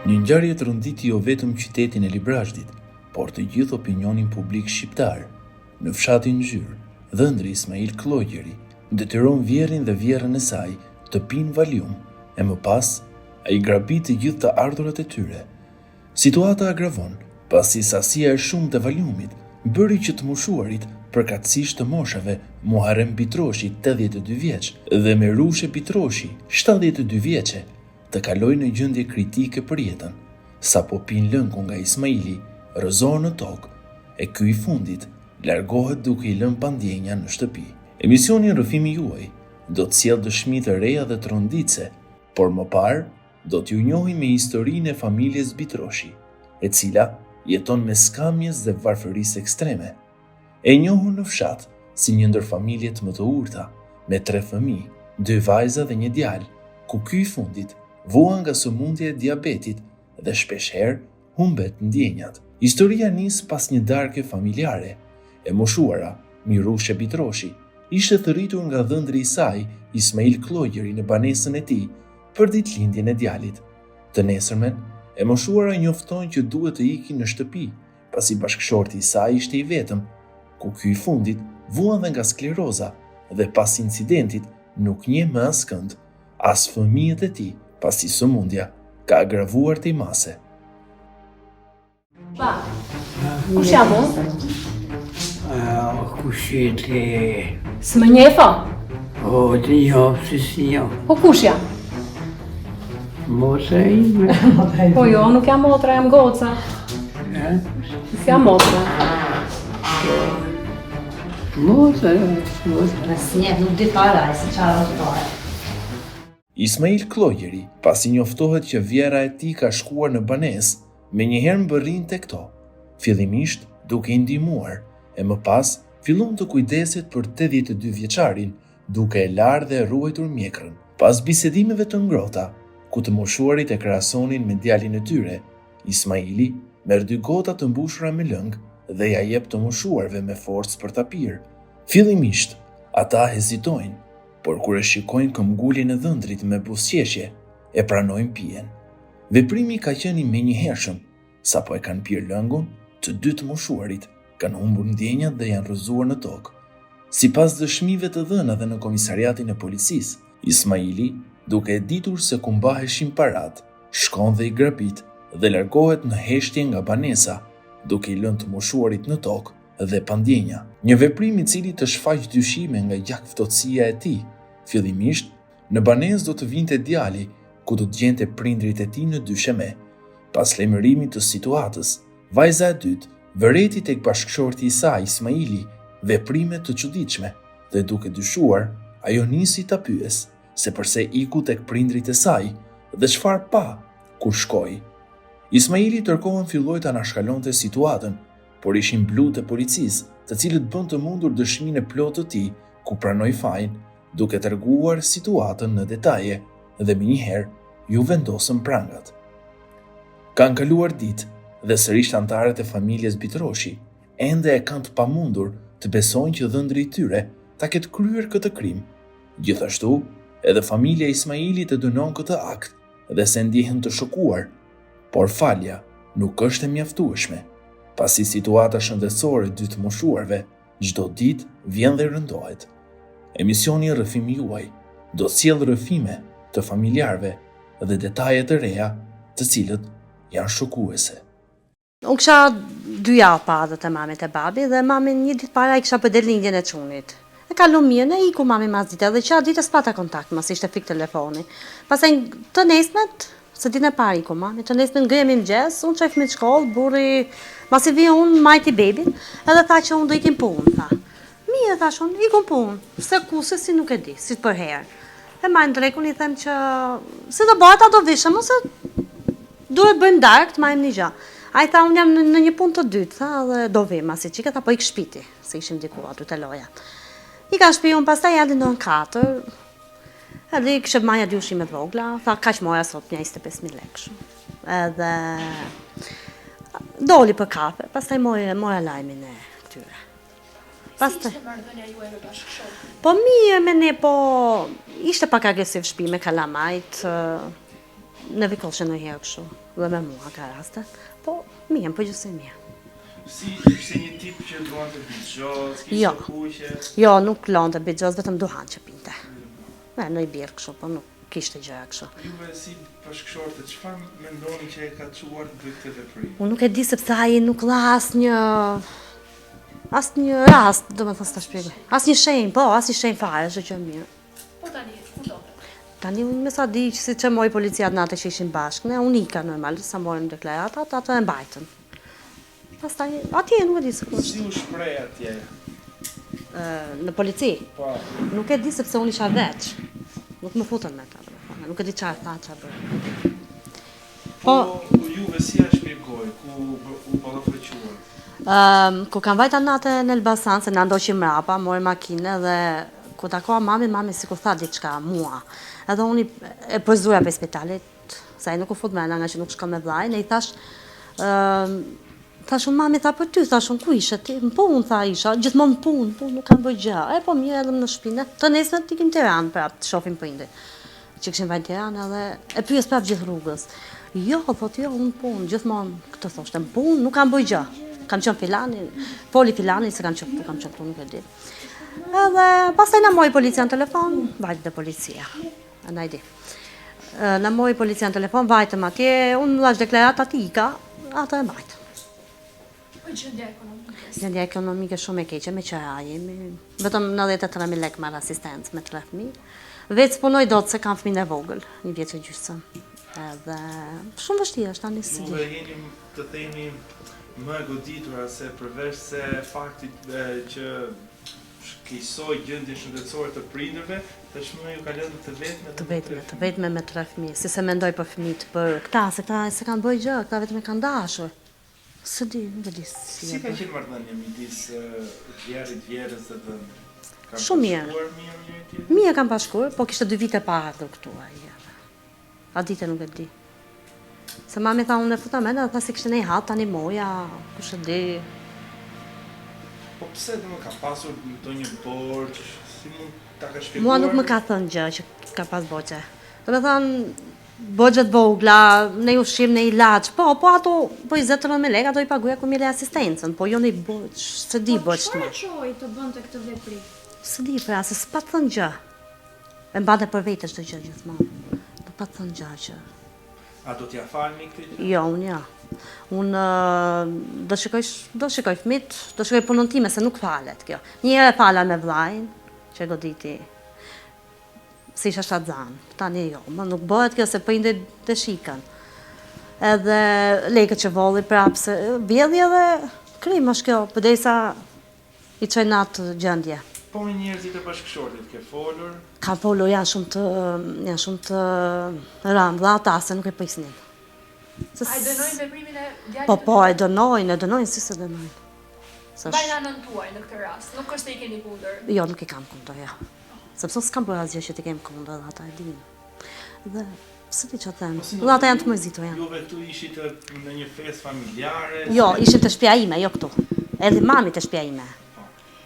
Një ngjarje tronditi jo vetëm qytetin e Librazhdit, por të gjithë opinionin publik shqiptar. Në fshatin Zhyr, dhëndri Ismail Klogjeri detyron vjerin dhe vjerën e saj të pinë valium e më pas ai grabit të gjithë të ardhurat e tyre. Situata agravon pasi sasia e shumtë e valiumit bëri që të moshuarit përkatësisht të moshave Muharrem Bitroshi 82 vjeç dhe Merushe Bitroshi 72 vjeçe të kalojnë në gjendje kritike për jetën, sapo pinë lëngu nga Ismaili rrëzohen në tokë e ky i fundit largohet duke i lënë pandjenja në shtëpi. Emisioni Rrëfimi juaj do të sjellë dëshmi të reja dhe tronditse, por më parë do t'ju njohim me historinë e familjes Bitroshi, e cila jeton me skamjes dhe varfërisë ekstreme. E njohur në fshat si një ndër familjet më të urta, me 3 fëmijë, 2 vajza dhe një djalë, ku ky i fundit vua nga sëmundja e diabetit dhe shpeshherë humbet ndjenjat. Historia nis pas një darke familjare. E moshuara, Merushe Bitroshi, ishte thërritur nga dhëndri i saj, Ismail Klogjeri, në banesën e tij për ditëlindjen e djalit. Të nesërmen, e moshuara njofton që duhet të ikin në shtëpi, pasi bashkëshorti i saj ishte i vetëm, ku ky i fundit vuan dhe nga skleroza dhe pas incidentit nuk njeh më askënd, as fëmijët e tij, pasi sëmundja ka agravuar të mase. Ba, ku siamo? Kush jete? S'më njefa? Të njoh, si njoh. Po kush jam? Motra ime. Po jo, nuk jam motra, jam goca. S'jam motra. Motra. Asnjë nuk di fare se çfarë është fare. Ismail Klogjeri, pasi njoftohet që vjera e tij ka shkuar në banesë, menjëherë mbërrin tek to, fillimisht duke i ndihmuar, e më pas fillon të kujdeset për 82 vjeçarin, duke e larë dhe ruajtur mjekrën. Pas bisedimeve të ngrohta, ku të moshuarit e krahasonin me djalin e tyre, Ismaili merr 2 gota të mbushura me lëng dhe ja jep të moshuarve me forcë për ta pirë. Fillimisht, ata hezitojnë, por kur e shikojnë këmbguljen e dhëndrit me buzëqeshje, e pranojnë pijen. Veprimi ka qenë i menjëhershëm, sapo e kanë pirë lëngun, të 2 të moshuarit kanë humbur ndjenjat dhe janë rrëzuar në tokë. Sipas dëshmive të dhëna dhe në komisariatin e policisë, Ismaili, duke e ditur se ku mbaheshin parat, shkon dhe i grabit dhe largohet në heshtje nga banesa, duke i lënë të moshuarit në tokë dhe pandjenja. Një veprim i cili të shfaq dyshime nga gjakftotësia e tij. Fillimisht, në banesë do të vinte djali, ku do të gjente prindrit e tij në dysheme. Pas lajmërimit të situatës, vajza e dytë vëreti tek bashkëshorti i saj, Ismaili, veprime të çuditshme dhe duke dyshuar, ajo nisi ta pyes se pse iku tek prindrit e saj dhe çfarë pa kur shkoi. Ismaili tërkohën filloi ta anashkalonte situatën, por ishin blu të policisë, të cilët bën të mundur dëshminë e plotë të tij, ku pranoi fajin, duke treguar situatën në detaje dhe menjëherë ju vendosën prangat. Kanë kaluar ditë dhe sërish anëtarët e familjes Bitroshi ende e kanë të pamundur të besojnë që dhëndri i tyre ta ketë kryer këtë krim. Gjithashtu, edhe familja e Ismailit e dënon këtë akt dhe se ndihen të shokuar, por falja nuk është e mjaftueshme, pasi situata shëndetësore e 2 të moshuarve çdo ditë vjen dhe rëndohet. Emisioni Rrëfimi juaj do të sjellë rrëfime të familjarëve dhe detaje të reja, të cilët janë shokuese. Unë kisha 2 javë pa dhe të mamet e babi dhe mamin një ditë para i kisha për ditëlindjen e çunit. E kalu mirë, ne iku mami mas dite dhe qa ditës pata kontakt, mas ishte fik telefoni. Pastaj të nesmet, se ditën e parë iku mami, të nesmet ngrihemi mëngjes, unë qef me shkollë, burri, mas i vija unë majti bebin, edhe tha që unë do ikim punë, tha. Mirë, thash unë, ikum punë, se ku, se si nuk e di, si të përherë. E majnë drekun i them që, si do bëhet, a do vishëm, ose duhet bëjmë darkë, të majmë një gjë. A i tha, unë jam në një punë të dytë, tha, dhe do vim, asi qika, tha, po ik shpiti, se ishim diku aty të loja. I ka shpi unë, pastaj jalli në 4, edhe i kështë maja 2 ushimet vogla, tha, ka që moja sot një 25.000 lekë. Edhe doli për kafe, pastaj moja lajmin e tyre. Si ishte marrëdhënia juaj me bashkëshortin? Po mirë me ne, po ishte pak agresiv shpi me kalamajt, në vikoshe në herë kështu, dhe me mua ka raste, po mirë, po gjithsej mirë. Si ishte një tip që luante bixhoz, Jo. kishte kuqe? Jo, nuk lante bixhoz, vetëm duhan që pinte. Në i birë kështu, po nuk kishte gjëra kështu. Juve si bashkëshorte, çfarë mendoni që e ka çuar të bëjë këtë veprim? Unë nuk e di sepse ai nuk la asnjë rast, domethënë ta shpjegoj. Asnjë shenjë, po, asnjë shenjë fare, është gjë mirë. Po tani, ku do? Tani unë me sa di që si që moj policia natë që ishin bashkë, ne unë ika normal, sa morën deklaratat, ato e mbajtën. Pastaj, atje nuk e di se Si u shpreh atje? në polici. Po, Nuk e di sepse unë isha veç. Nuk më futën me ta, domethënë, nuk e di çfarë tha, çfarë bërë. po juve si ja shpjegoj, ku u ballafaquar? Ku kam vajta natë në Elbasan, se na ndoqim mrapa, mori makinë dhe ku takova mami si ku tha diçka mua. Edhe unë e përzuja për spitalit, sa ai nuk u fut mrena nga që nuk shkon me vllajin, e i thash, thash unë mami tha për ty, thash unë ku ishe ti? Në punë tha isha, gjithmonë në punë, nuk kam bërë gjë. E po mirë edhe në shtëpinë. Të nesër të ikim në Tiranë prap të shohim prindin. Që kishin vajtë në Tiranë edhe e pyes prap gjithë rrugës. Jo, thot jo, unë punë, gjithmonë këtë thoshte, në punë nuk kam bërë gjë. Kam qenë filani, foli filani se kam qenë këtu, nuk e di. Edhe pastaj na mori policia në telefon, vajtë dhe policia. Na i di. Na mori policia në telefon, vajtëm atje, unë lash deklaratat ika, ato e mbajtë. Po gjendja ekonomike. Gjendja ekonomike shumë e keqe, me qëra jemi, vetëm 93.000 lekë marr asistencë me 3 fëmijë. Vetë punoj dot se kam fëmijën e vogël, 1 vjeç e gjysmë. Edhe shumë vështirë është tani si. Juve jeni të themi më e goditura se përveç se faktit që shkësoj gjendjen shëndetësore të prindërve, tashmë ju ka lënë të vetme Me 3 fëmijë. Si se mendoj për fëmijët, për këta, se këta se kanë bërë gjë, këta vetëm e kanë dashur. Së di, nuk e di si. Si ka qenë marrëdhënia midis vjerit vjerës dhe Shumë mirë. Mirë njëri tjetrin? Mirë kam bashkuar, po kishte 2 vite pa ardhur këtu ai. A dite nuk e di. Se mami tha unë e futa mend, tha se kishte një hat tani moja, kush e di. Po pse do më ka pasur ndonjë borxh, si mund ta ka shpjeguar? Mua nuk më ka thënë gjë që ka pas borxhe. Domethënë borxhet vogla, në ushqim, në ilaç, po ato, po 20.000 lekë, ato i paguja ku mile asistencën, po jo në i borç, se di borç të më. Po çfarë çoi të bënte këtë veprim? Se di, pra, se s'pa thënë gjë. E mbante për vete çdo gjë gjithmonë. Nuk pa thënë gjë që. A do t'ja falni këtë gjë? Jo, unë ja. Unë do shikoj fëmit, do shikoj punën time, se nuk falet kjo. Një herë e fala me vllajin, që goditi si isha shtatzan, tani jo, më nuk bëhet kjo se prindit të shikën. Edhe lekët që volli prapë se vjedhi edhe krim është kjo, përderisa i çoj natë gjendje. Po me njerëzit e bashkëshortit ke folur? Ka folur janë shumë të rëndë, dhe ata se nuk e prisnin. Ai dënojnë veprimin e djalit? Po, e dënojnë, si se dënojnë. Mbajnë anën tuaj në këtë rast, nuk është se i keni kundër. Jo, nuk i kam kundër, ja. Sepse s'kam bërë asgjë që t'i kem kundër, dhe ata e dinë. Dhe pse ti që them, dhe ata janë të mërzitur janë. Juve këtu ishit në një festë familjare? Jo, ishim të shtëpia ime, jo këtu. Edhe mami të shtëpia ime.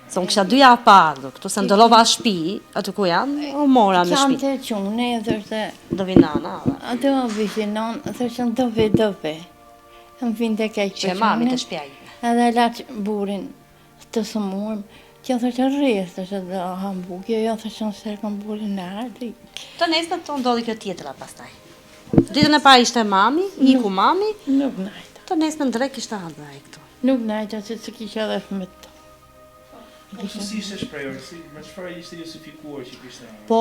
Se unë kisha 2 javë pa ardhur, këtu se ndëllova shtëpi, aty ku janë, u mora me Kam shtëpi. të qune, thërte, Do vi nana, atë më vishinon, thërte dove. Më vinte keq që mami të shtëpia ime. Edhe laq burin të sëmurëm, që thërte rrës, thërte dhe hambukje, jo thërte në serkën burin në ardi. Të nesër të ndodhi kjo tjetëra pastaj. Ditën e parë ishte mami, iku mami, Nuk najta. të nesër në drek ishte ardhur ai këtu. Nuk najta, se të kisha dhe fëmët të. Po si ishte shprehur, me çfarë ishte justifikuar që kishte? Po,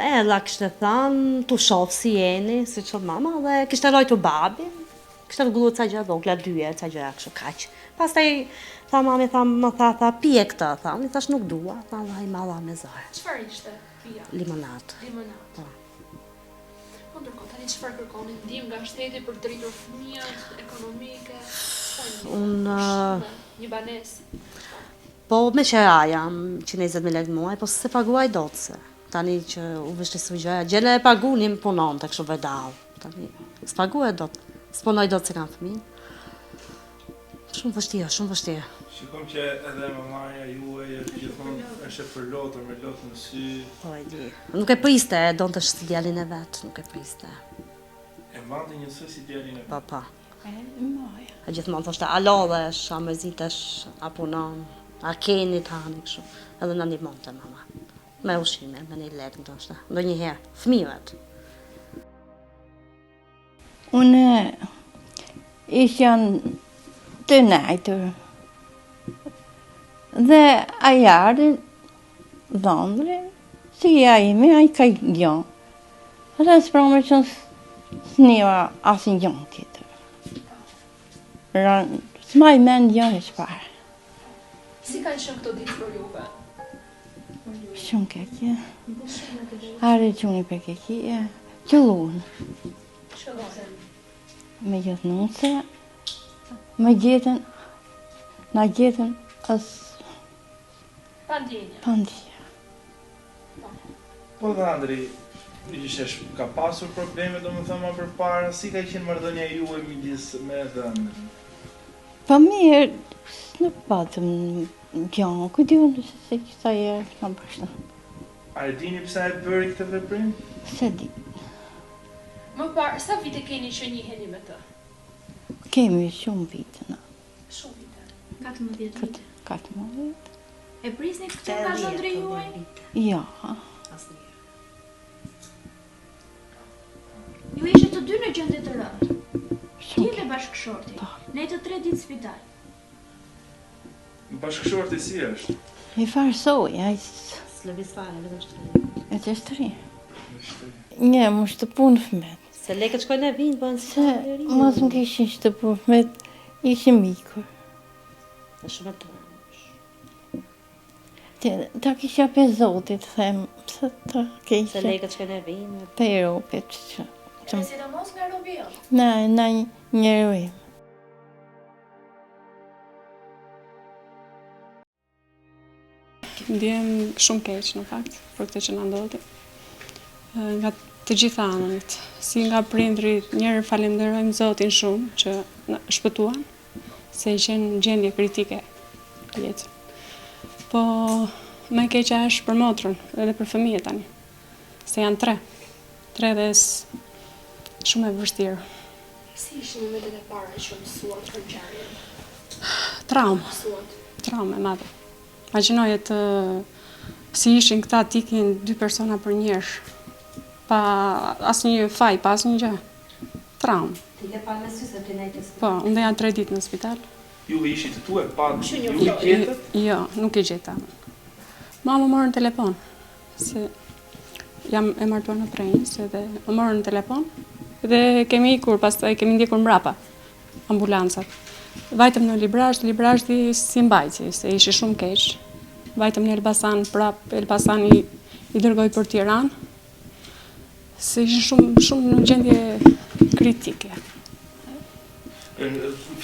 ella kishte thënë, tu shoh si jeni, si që mama, dhe kishte lojtur babi, kishte rregulluar ca gjëra vogla, 2 herë, ca gjëra kështu kaq. Pastaj tha mami, më tha pije këtë, tha, unë i thash nuk dua, tha Allah i malla me zor. Çfarë ishte pija? Limonat. Limonat. Po. Po ndërkohë tani çfarë kërkoni? Ndihmë nga shteti për të rritur fëmijët, ekonomike? Një banesë. Po me qeraja, 120.000 lekë muaj, po se paguaj dot se. Tani që u vështirësoi gjëja, gjele e pagunim punon të kështu vëdall. Tani s'paguaj dot, s'punoj dot se kam fëmijë. Shumë vështirë. Shikom që edhe mamaja juaj është gjithmonë është e përlotur me lot në sy. Po e di. Nuk e priste, donte djalin e vet, nuk e priste. mbante njësoj si djalin e. Po. Maja. A gjithmonë thoshte alo dhe a mërzitesh, a punon, a keni tani kështu. Edhe na ndihmonte mama. Me ushqime, me një lek ndoshta. Ndonjëherë fëmijët. Unë isha të najtër. Dhe ajarë dhëndre, si ja ime, a I ka gjonë. Dhe së pramë që s'njeva asin gjonë tjetër. S'maj men gjonë e shparë. Si kanë qenë këto ditë për juve? Shumë keqe. Are quni për keqe. Qëllun. Me gjithë nëse, me gjetën, na gjetën as pandinja. Po dhe Andri, ka pasur probleme do më thëma për para, si ka qenë marrëdhënia juaj midis me dhe Andri? Pa mirë, nuk patëm gjonë, ku di unë se qëta jerë kam përshtë. A e dini pse e bëri këtë veprim? Se di. Më parë, sa vite keni që njiheni me të? Kemi shumë vite, na. Shumë vite. 14 vite. 14 vite. E prisni këtë nga zëndri juaj? Ja. Ju ishe të dy në gjendje të rëndë. Ti Shumë dhe bashkëshorti. Po. Ne të 3 ditë spital. Bashkëshorti si është? I farsoj, a i S'lëviz fare, vetëm shtëri. e të shtëri. Një, më shtë punë fëmet. Se lekët shkojnë e vinë, bënë Se mos më kishin shtë punë fëmet, ishim mikur. Në shumë të Ta kisha pe zotit, them, se ta Se kisha lekët shkojnë e vinë. pe Europit që... E sidomos nga robi jo. Na një rëvim. Ndjem shumë keq në fakt për këtë që na ndodhi. Nga të gjitha anët, si nga prindrit, njërë falenderojmë Zotin shumë që na shpëtuan, se i qenë në gjendje kritike jetën. Po më e keqja është për motrën edhe për fëmijët tani, se janë 3 dhe shumë e vështirë. Si ishin momentet e para që mësuat për ngjarjen? Traumë e madhe. Imagjinoje të si ishin këta tikin 2 persona për njerësh, pa asnjë faj, pa asnjë gjë. Traumë. Ti ke parë me sy se ti nejtë Po, unë janë 3 ditë në spital. Ju ishit të tu e pa, ju i gjetët? Jo, nuk i gjeta. Ma më morën telefon, se jam e martuar në Prenjës, edhe më morën në telefon, dhe kemi ikur, pastaj kemi ndjekur mbrapa, ambulancat. Vajtëm në Librazhdi si mbajtje, se ishi shumë keq. Vajtëm në Elbasan prap, Elbasan i dërgoj për Tiranë, se ishin shumë në gjendje kritike.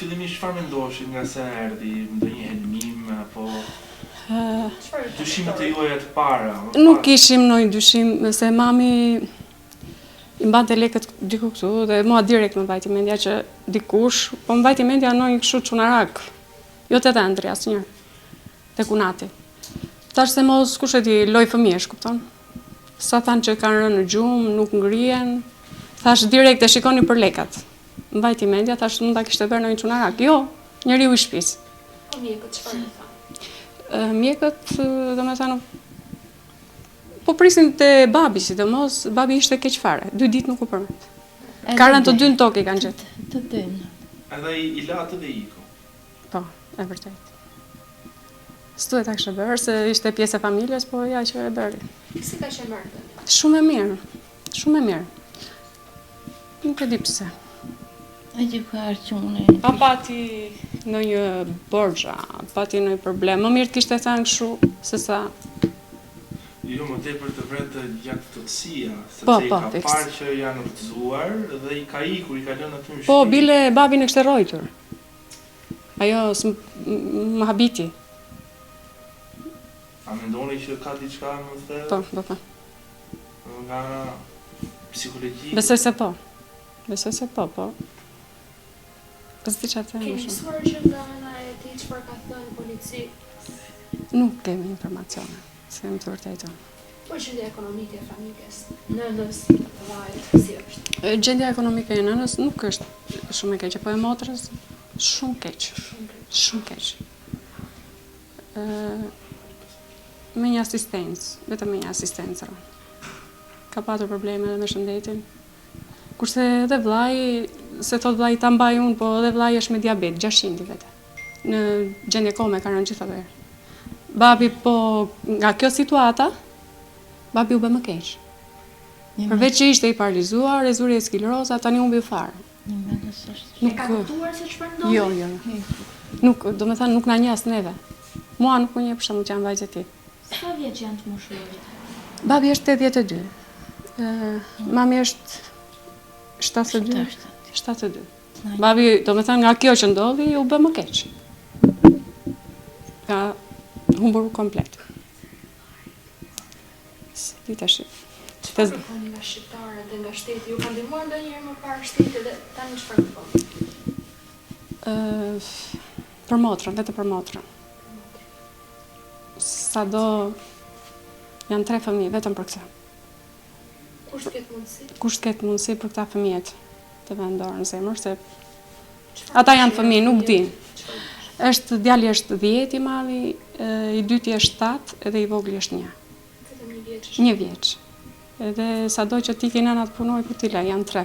Fillimisht çfarë mendoshit nga se erdhi, ndonjë helmim apo dyshimet e juaja të para? Nuk ishim ndonjë dyshim, se mami i mbante lekët diku këtu dhe mua direkt më vajti mendja që dikush, po më vajti mendja ndonjë kështu çunarak. Jo të Andri asnjëherë. Te kunati. Tash se mos kush e di, loj fëmijësh, kupton? Sa thanë që kanë rënë në gjumë, nuk ngrihen. Thash direkt e shikoni për lekat. Më vajti mendja, thash mund ta kishte bërë ndonjë çunarak. Jo, njeriu i shtëpisë. Po mjekët çfarë thanë? Mjekët, domethënë, po prisin te babi, sidomos, babi ishte keq fare, 2 ditë nuk u përmet. Karën të 2 në tokë i kanë gjetë. Të 2. Edhe i latë dhe iku. Po, e vërtet. S'duhet ta kishte bërë, se ishte pjesë e familjes, po ja që e bëri. Si ka qenë marrëdhënia? Shumë e mirë, shumë e mirë. Nuk e di pse. E që ka arqune. Pa pati ndonjë borxha, pati ndonjë problem. Më mirë të kishte thënë kështu, se sa Jo, më tepër të vretë gjatëtësia, Po, sepse i ka fiks. parë që janë rëtëzuar dhe i ka ikur, i ka lënë aty në po shtëpi. bile babin e kishte rrojtur. Ajo më habiti. A mendoni që ka diçka më the Po. nga psikologjia? Besoj se po. Po s'di çfarë them më Keni shumë. mësuar që nga ana e tij çfarë ka thënë polici? Nuk kemi informacione, se jam të vërtetën. Po gjendja ekonomike e familjes, nënës, vllajt, si është? Gjendja ekonomike e nënës nuk është shumë e keqe, po e motrës shumë keq. Shumë keq. Me një asistencë, vetëm me një asistencë. Ka patur probleme edhe me shëndetin. Kurse edhe vllai, se thot vllai ta mbaj unë, po edhe vllai është me diabet, 600 vete. Në gjendje kome ka rënë gjithatë. Babi po nga kjo situata, babi u bë më keq. Përveç që ishte i paralizuar, e zuri e skleroza, tani humbi fare. E ka kuptuar se çfarë ndodhi? Jo. Nuk, do me thënë, nuk na njeh as neve. Mua nuk më njeh për shembull që janë vajzat e tij. Sa vjeç janë të moshuarit? Babi është 82. Mami është 72. 72. Babi, do me thënë, nga kjo që ndodhi, u bë më keq. Ka humbur komplet. Si ti tash. Çfarë kërkoni nga shqiptarët dhe nga shteti? Ju ka ndihmuar ndonjëherë më parë shteti dhe tani çfarë kërkoni? Për motrën, vetëm për motrën. Sado janë 3 fëmijë vetëm për këtë. Kush ketë mundësi? Kush ketë mundësi për këta fëmijët të vendorë në zemër, se ata janë fëmijë, nuk din. Djali është 10 i madhi, i dyti është 7 edhe i vogli është 1. Vetëm 1 vjeç. 1 vjeç. Edhe sado që ti ke nëna të punoj, ku ti la, janë 3.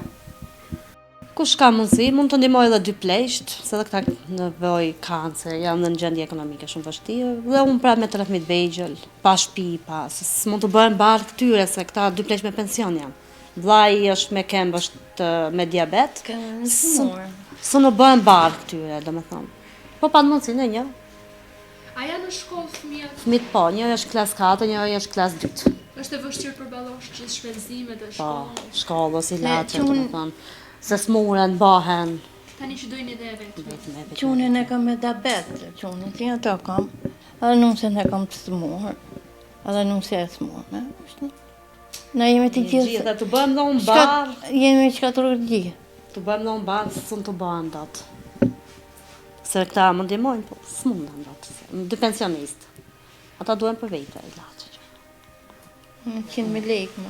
Kush ka mundësi, mund të ndihmoj edhe 2 pleqt, se edhe këta nevojë kanë, se janë në një gjendje ekonomike shumë vështirë, dhe unë pra me 3 fëmijë të vegjël, pa shtëpi, s'mund të bëhen barë këtyre, se këta 2 pleqt me pension janë. Vllai është me këmbë, është me diabet, s'u në bëhen barë këtyre, domethënë. Po pa mundësi në një. A janë në shkollë fëmijët? Fëmijët po, një është klas 4, një është klas 2. Është e vështirë përballosh gjithë shpenzimet e Po, shkollës. shkollës, ilaçe, domethënë, se smuren, bahen. Tani që dojnë edhe vetë. Qunin e kam me diabet, qunin që ato kam, edhe nusën e kam të smuar, edhe nusë e smuar. Na jemi të gjithë, Gjithë, të bëhem dhe unë barë, jemi shkatërorgji. të bëhem dhe unë barë, s'un të bëhen dot. Se këta më ndihmojnë, po s'mundën dot. 2 pensionistë. Ata duhen për vete, ilaçe. 100.000 lekë më.